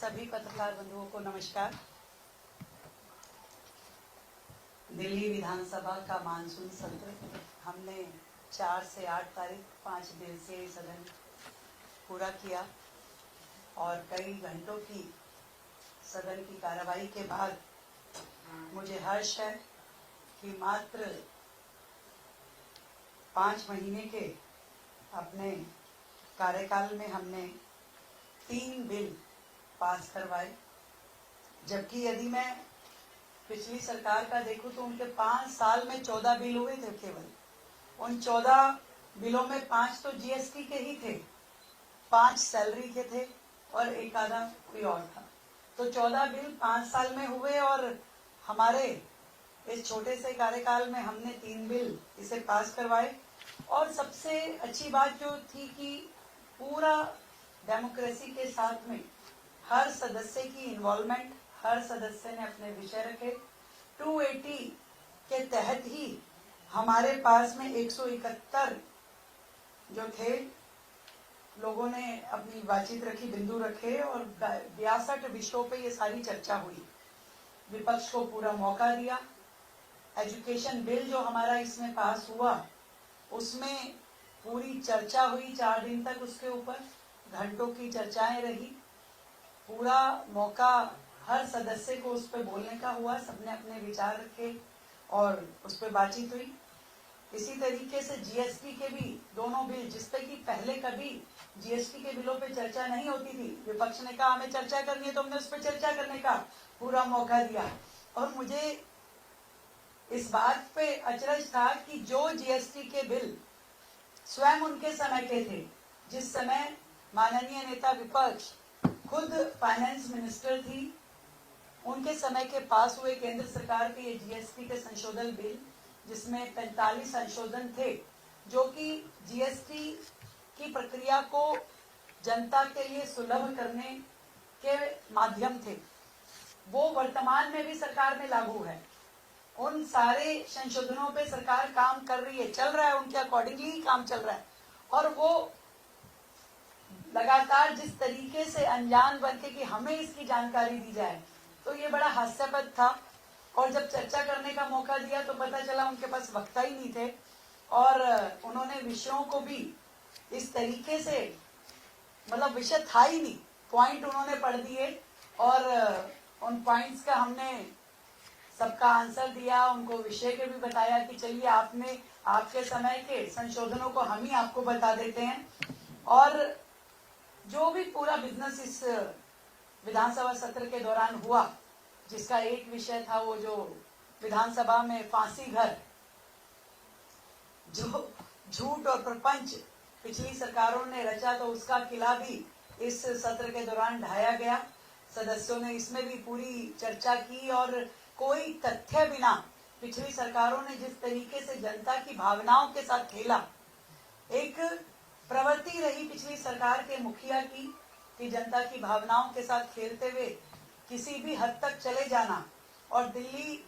सभी पत्रकार बंधुओं को नमस्कार। दिल्ली विधानसभा का मानसून सत्र हमने 4 से 8 तारीख 5 दिवसीय सदन पूरा किया और कई घंटों की सदन की कार्रवाई के बाद मुझे हर्ष है कि मात्र 5 महीने के अपने कार्यकाल में हमने 3 बिल पास करवाए, जबकि यदि मैं पिछली सरकार का देखूं तो उनके 5 साल में 14 बिल हुए थे। केवल उन 14 बिलों में 5 तो जीएसटी के ही थे, 5 सैलरी के थे और एक आधा कोई और था। तो 14 बिल 5 साल में हुए और हमारे इस छोटे से कार्यकाल में हमने 3 बिल इसे पास करवाए। और सबसे अच्छी बात जो थी कि पूरा डेमोक्रेसी के साथ में हर सदस्य की इन्वॉल्वमेंट, हर सदस्य ने अपने विषय रखे। 280 के तहत ही हमारे पास में 171 जो थे लोगों ने अपनी बातचीत रखी, बिंदु रखे और 62 विषयों पे ये सारी चर्चा हुई। विपक्ष को पूरा मौका दिया। एजुकेशन बिल जो हमारा इसमें पास हुआ उसमें पूरी चर्चा हुई, 4 दिन तक उसके ऊपर घंटों की चर्चाएं रही। पूरा मौका हर सदस्य को उस पर बोलने का हुआ, सबने अपने विचार रखे और उस पर बातचीत हुई। इसी तरीके से जीएसटी के भी दोनों बिल, जिसपे कि पहले कभी जीएसटी के बिलों पे चर्चा नहीं होती थी, विपक्ष ने कहा हमें चर्चा करनी है तो हमने उस पर चर्चा करने का पूरा मौका दिया। और मुझे इस बात पे अचरज था कि जो जीएसटी के बिल स्वयं उनके समय के थे, जिस समय माननीय नेता विपक्ष खुद फाइनेंस मिनिस्टर थी, उनके समय के पास हुए केंद्र सरकार के ये जीएसटी के संशोधन बिल, जिसमें 45 संशोधन थे जो कि जीएसटी की प्रक्रिया को जनता के लिए सुलभ करने के माध्यम थे, वो वर्तमान में भी सरकार में लागू है। उन सारे संशोधनों पे सरकार काम कर रही है, चल रहा है, उनके अकॉर्डिंगली ही काम चल रहा है। और वो लगातार जिस तरीके से अनजान बन के कि हमें इसकी जानकारी दी जाए, तो ये बड़ा हास्यास्पद था। और जब चर्चा करने का मौका दिया तो पता चला उनके पास वक्ता ही नहीं थे और उन्होंने विषयों को भी इस तरीके से, मतलब विषय था ही नहीं, पॉइंट उन्होंने पढ़ दिए और उन पॉइंट्स का हमने सबका आंसर दिया, उनको विषय के भी बताया कि चलिए आपने आपके समय के संशोधनों को हम ही आपको बता देते हैं। और जो भी पूरा बिजनेस इस विधानसभा सत्र के दौरान हुआ, जिसका एक विषय था वो जो विधानसभा में फांसी घर, जो झूठ और प्रपंच पिछली सरकारों ने रचा, तो उसका किला भी इस सत्र के दौरान ढाया गया। सदस्यों ने इसमें भी पूरी चर्चा की और कोई तथ्य बिना पिछली सरकारों ने जिस तरीके से जनता की भावनाओं के साथ खेला, एक प्रवृत्ति रही पिछली सरकार के मुखिया की कि जनता की भावनाओं के साथ खेलते हुए किसी भी हद तक चले जाना। और दिल्ली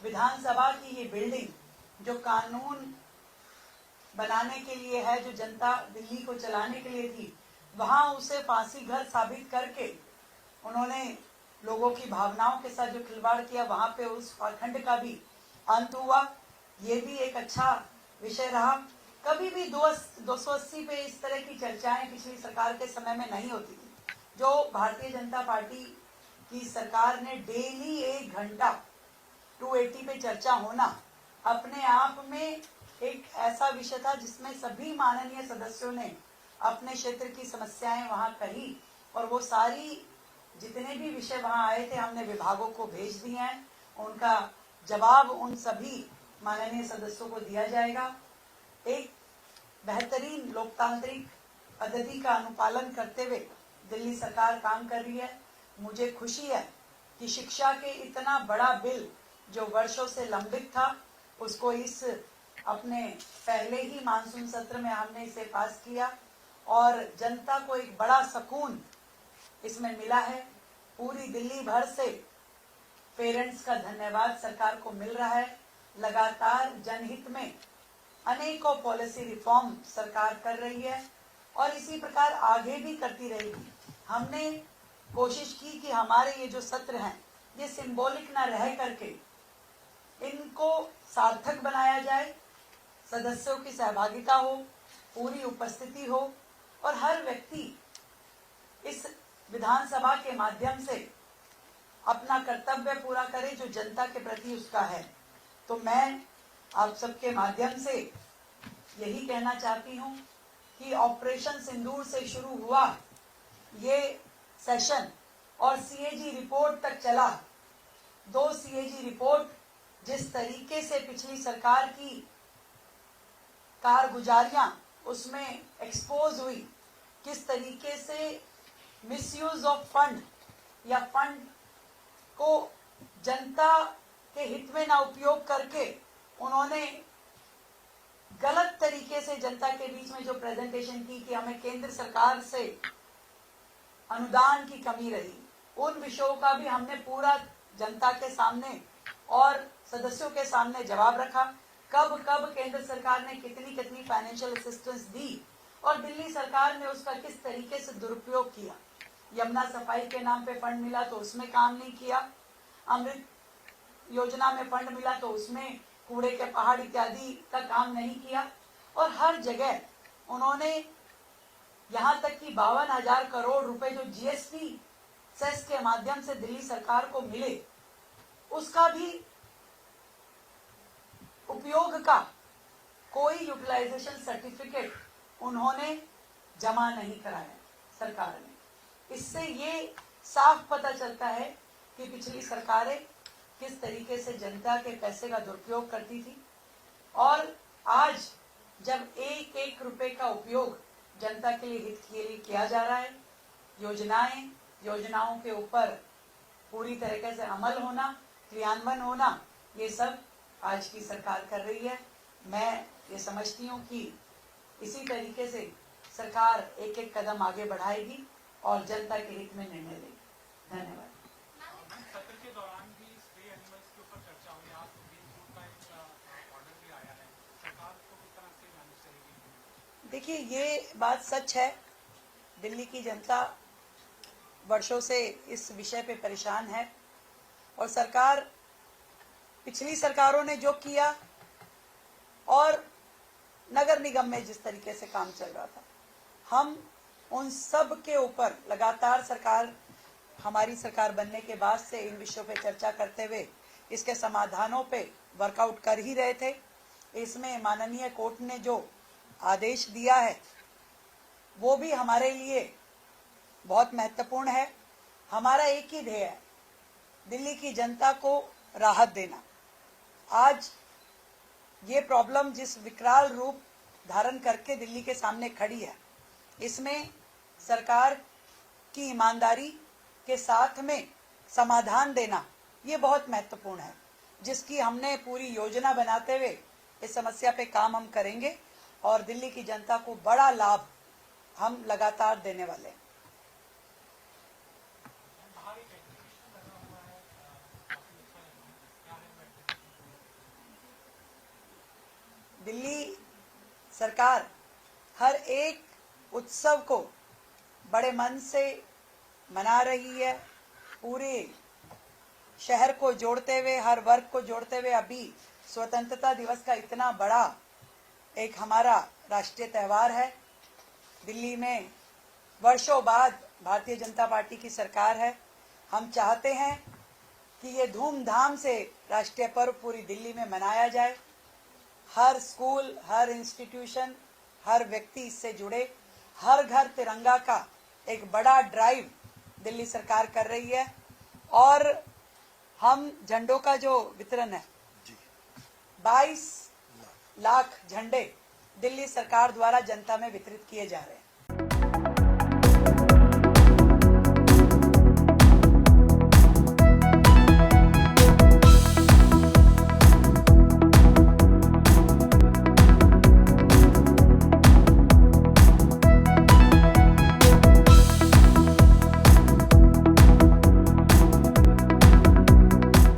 विधानसभा की ये बिल्डिंग जो कानून बनाने के लिए है, जो जनता दिल्ली को चलाने के लिए थी, वहां उसे फांसी घर साबित करके उन्होंने लोगों की भावनाओं के साथ जो खिलवाड़ किया, वहां पे उस पाखंड का भी अंत हुआ। ये भी एक अच्छा विषय रहा। कभी भी 280 पे इस तरह की चर्चाएं पिछली सरकार के समय में नहीं होती थी। जो भारतीय जनता पार्टी की सरकार ने डेली 1 घंटा 280 पे चर्चा होना अपने आप में एक ऐसा विषय था जिसमें सभी माननीय सदस्यों ने अपने क्षेत्र की समस्याएं वहां कही और वो सारी जितने भी विषय वहां आए थे हमने विभागों को भेज दिए हैं। उनका जवाब उन सभी माननीय सदस्यों को दिया जाएगा। एक बेहतरीन लोकतांत्रिक पद्धति का अनुपालन करते हुए दिल्ली सरकार काम कर रही है। मुझे खुशी है कि शिक्षा के इतना बड़ा बिल जो वर्षों से लंबित था, उसको इस अपने पहले ही मानसून सत्र में हमने इसे पास किया और जनता को एक बड़ा सुकून इसमें मिला है। पूरी दिल्ली भर से पेरेंट्स का धन्यवाद सरकार को मिल रहा है। लगातार जनहित में अनेकों पॉलिसी रिफॉर्म सरकार कर रही है और इसी प्रकार आगे भी करती रहेगी। हमने कोशिश की कि हमारे ये जो सत्र हैं ये सिंबॉलिक ना रह करके इनको सार्थक बनाया जाए, सदस्यों की सहभागिता हो, पूरी उपस्थिति हो और हर व्यक्ति इस विधानसभा के माध्यम से अपना कर्तव्य पूरा करे जो जनता के प्रति उसका है। तो मैं आप सबके माध्यम से यही कहना चाहती हूँ कि ऑपरेशन सिंदूर से शुरू हुआ ये सेशन और सीएजी रिपोर्ट तक चला। 2 सीएजी रिपोर्ट जिस तरीके से पिछली सरकार की कारगुजारियां उसमें एक्सपोज हुई, किस तरीके से मिसयूज ऑफ फंड या फंड को जनता के हित में ना उपयोग करके उन्होंने गलत तरीके से जनता के बीच में जो प्रेजेंटेशन की कि हमें केंद्र सरकार से अनुदान की कमी रही, उन विषयों का भी हमने पूरा जनता के सामने और सदस्यों के सामने जवाब रखा। कब कब केंद्र सरकार ने कितनी कितनी फाइनेंशियल असिस्टेंस दी और दिल्ली सरकार ने उसका किस तरीके से दुरुपयोग किया। यमुना सफाई के नाम पे फंड मिला तो उसमें काम नहीं किया, अमृत योजना में फंड मिला तो उसमें कूड़े के पहाड़ इत्यादि का काम नहीं किया। और हर जगह उन्होंने यहाँ तक कि 52,000 करोड़ रुपए जो जीएसटी सेस के माध्यम से दिल्ली सरकार को मिले उसका भी उपयोग का कोई यूटिलाइजेशन सर्टिफिकेट उन्होंने जमा नहीं कराया सरकार ने। इससे ये साफ पता चलता है कि पिछली सरकारें किस तरीके से जनता के पैसे का दुरुपयोग करती थी और आज जब एक एक रुपए का उपयोग जनता के लिए हित के लिए किया जा रहा है, योजनाओं के ऊपर पूरी तरीके से अमल होना, क्रियान्वयन होना, ये सब आज की सरकार कर रही है। मैं ये समझती हूँ कि इसी तरीके से सरकार एक एक कदम आगे बढ़ाएगी और जनता के हित में निर्णय लेगी। धन्यवाद। सत्र के दौरान भी स्ट्रे एनिमल्स के ऊपर चर्चा हुई, आज सुप्रीम कोर्ट का एक ऑर्डर भी आया है, सरकार को किस तरह से मैनेज करेगी? देखिए, ये बात सच है, दिल्ली की जनता वर्षों से इस विषय पे परेशान है और सरकार, पिछली सरकारों ने जो किया और नगर निगम में जिस तरीके से काम चल रहा था, हम उन सब के ऊपर लगातार हमारी सरकार बनने के बाद से इन विषयों पे चर्चा करते हुए इसके समाधानों पे वर्कआउट कर ही रहे थे। इसमें माननीय कोर्ट ने जो आदेश दिया है वो भी हमारे लिए बहुत महत्वपूर्ण है। हमारा एक ही ध्येय है, दिल्ली की जनता को राहत देना। आज ये प्रॉब्लम जिस विकराल रूप धारण करके दिल्ली के सामने खड़ी है, इसमें सरकार की ईमानदारी के साथ में समाधान देना ये बहुत महत्वपूर्ण है, जिसकी हमने पूरी योजना बनाते हुए इस समस्या पे काम हम करेंगे और दिल्ली की जनता को बड़ा लाभ हम लगातार देने वाले हैं। दिल्ली सरकार हर एक उत्सव को बड़े मन से मना रही है, पूरे शहर को जोड़ते हुए, हर वर्ग को जोड़ते हुए। अभी स्वतंत्रता दिवस का इतना बड़ा एक हमारा राष्ट्रीय त्योहार है। दिल्ली में वर्षों बाद भारतीय जनता पार्टी की सरकार है। हम चाहते हैं कि ये धूमधाम से राष्ट्रीय पर्व पूरी दिल्ली में मनाया जाए। हर स्कूल, हर इंस्टीट्यूशन, हर व्यक्ति इससे जुड़े। हर घर तिरंगा का एक बड़ा ड्राइव दिल्ली सरकार कर रही है और हम झंडों का जो वितरण है, 22 लाख झंडे दिल्ली सरकार द्वारा जनता में वितरित किए जा रहे हैं।